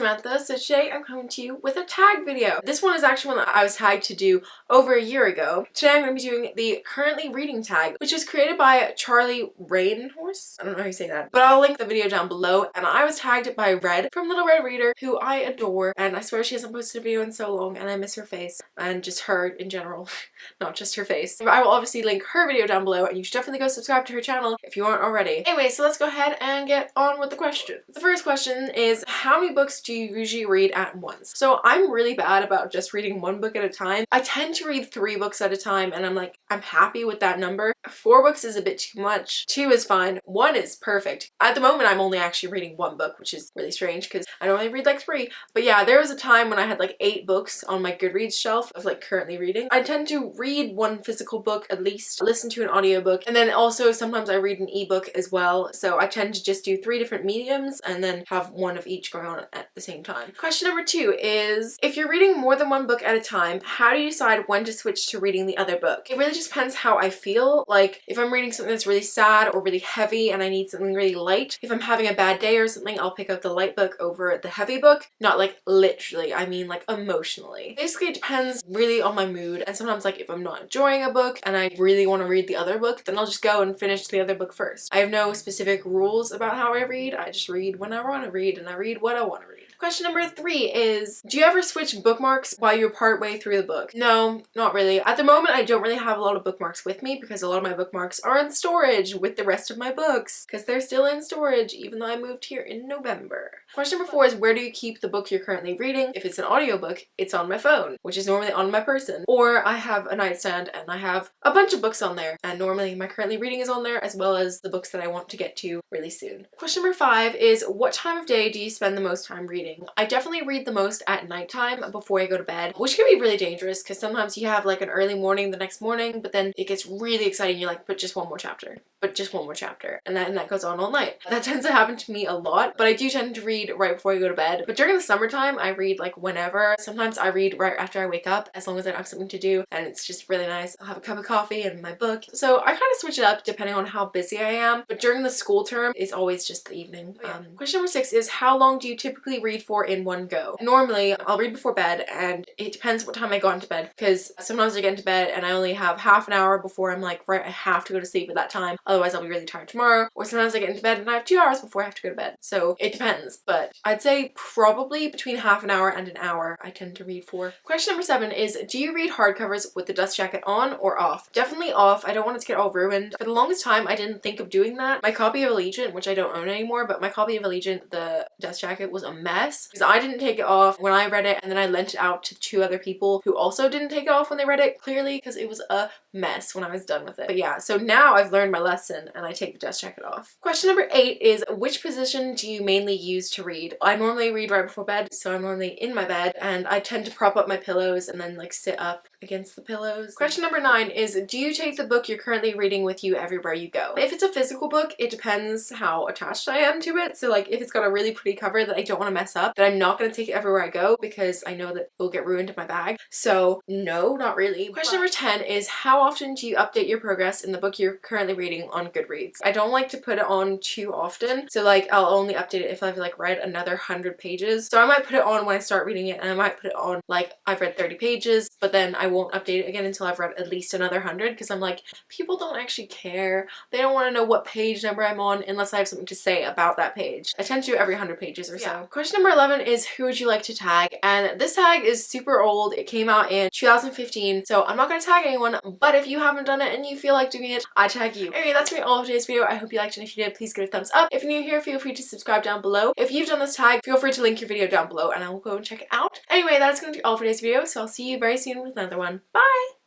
Samantha, so today I'm coming to you with a tag video. This one is actually one that I was tagged to do over a year ago. Today I'm going to be doing the currently reading tag, which was created by Charlie Rainhorse. I don't know how you say that, but I'll link the video down below. And I was tagged by Red from Little Red Reader, who I adore, and I swear she hasn't posted a video in so long and I miss her face and just her in general, not just her face. But I will obviously link her video down below, and you should definitely go subscribe to her channel if you aren't already. Anyway, so let's go ahead and get on with the question. The first question is, how many books do you usually read at once? So I'm really bad about just reading one book at a time. I tend to read 3 books at a time, and I'm happy with that number. 4 books is a bit too much. 2 is fine. 1 is perfect. At the moment, I'm only actually reading 1 book, which is really strange because I normally read like 3. But yeah, there was a time when I had like 8 books on my Goodreads shelf of like currently reading. I tend to read 1 physical book at least, listen to an audiobook, and then also sometimes I read an ebook as well. So I tend to just do 3 different mediums and then have 1 of each going on at the same time. Question number 2 is, if you're reading more than 1 book at a time, how do you decide when to switch to reading the other book? It really just depends how I feel. Like if I'm reading something that's really sad or really heavy and I need something really light, if I'm having a bad day or something, I'll pick up the light book over the heavy book. Not like literally, I mean like emotionally. Basically it depends really on my mood, and sometimes like if I'm not enjoying a book and I really want to read the other book, then I'll just go and finish the other book first. I have no specific rules about how I read. I just read when I want to read and I read what I want to read. Question number 3 is, do you ever switch bookmarks while you're partway through the book? No, not really. At the moment, I don't really have a lot of bookmarks with me because a lot of my bookmarks are in storage with the rest of my books because they're still in storage even though I moved here in November. Question number 4 is, where do you keep the book you're currently reading? If it's an audiobook, it's on my phone, which is normally on my person. Or I have a nightstand and I have a bunch of books on there, and normally my currently reading is on there as well as the books that I want to get to really soon. Question number 5 is, what time of day do you spend the most time reading? I definitely read the most at nighttime before I go to bed, which can be really dangerous because sometimes you have like an early morning the next morning, but then it gets really exciting. You're like, but just one more chapter, but just one more chapter, and that goes on all night. That tends to happen to me a lot, but I do tend to read right before I go to bed. But during the summertime, I read like whenever. Sometimes I read right after I wake up as long as I don't have something to do, and it's just really nice. I'll have a cup of coffee and my book. So I kind of switch it up depending on how busy I am, but during the school term, it's always just the evening. Question number 6 is, how long do you typically read for in one go? Normally, I'll read before bed, and it depends what time I go into bed because sometimes I get into bed and I only have half an hour before I'm like, right, I have to go to sleep at that time, otherwise I'll be really tired tomorrow. Or sometimes I get into bed and I have 2 hours before I have to go to bed. So it depends, but I'd say probably between half an hour and an hour I tend to read for. Question number 7 is, do you read hardcovers with the dust jacket on or off? Definitely off. I don't want it to get all ruined. For the longest time, I didn't think of doing that. My copy of Allegiant, which I don't own anymore, but my copy of Allegiant, the dust jacket was a mess because I didn't take it off when I read it, and then I lent it out to 2 other people who also didn't take it off when they read it, clearly because it was a mess when I was done with it. But yeah, so now I've learned my lesson and I take the dust jacket off. Question number 8 is, which position do you mainly use to read? I normally read right before bed, so I'm normally in my bed, and I tend to prop up my pillows and then like sit up against the pillows. Question number 9 is, do you take the book you're currently reading with you everywhere you go? If it's a physical book, it depends how attached I am to it. So like if it's got a really pretty cover that I don't want to mess up, then I'm not going to take it everywhere I go because I know that it will get ruined in my bag. So no, not really. Question number 10 is, how often do you update your progress in the book you're currently reading on Goodreads? I don't like to put it on too often. So like I'll only update it if I've like read another 100 pages. So I might put it on when I start reading it, and I might put it on like I've read 30 pages, but then I won't update it again until I've read at least another 100 because I'm like, people don't actually care. They don't want to know what page number I'm on unless I have something to say about that page. I tend to do every 100 pages or so. Question number 11 is, who would you like to tag? And this tag is super old. It came out in 2015, so I'm not going to tag anyone, but if you haven't done it and you feel like doing it, I tag you. Anyway, that's me all of today's video. I hope you liked it. If you did, please give it a thumbs up. If you're new here, feel free to subscribe down below. If you've done this tag, feel free to link your video down below and I will go and check it out. Anyway, that's going to be all for today's video, so I'll see you very soon with another one. Bye!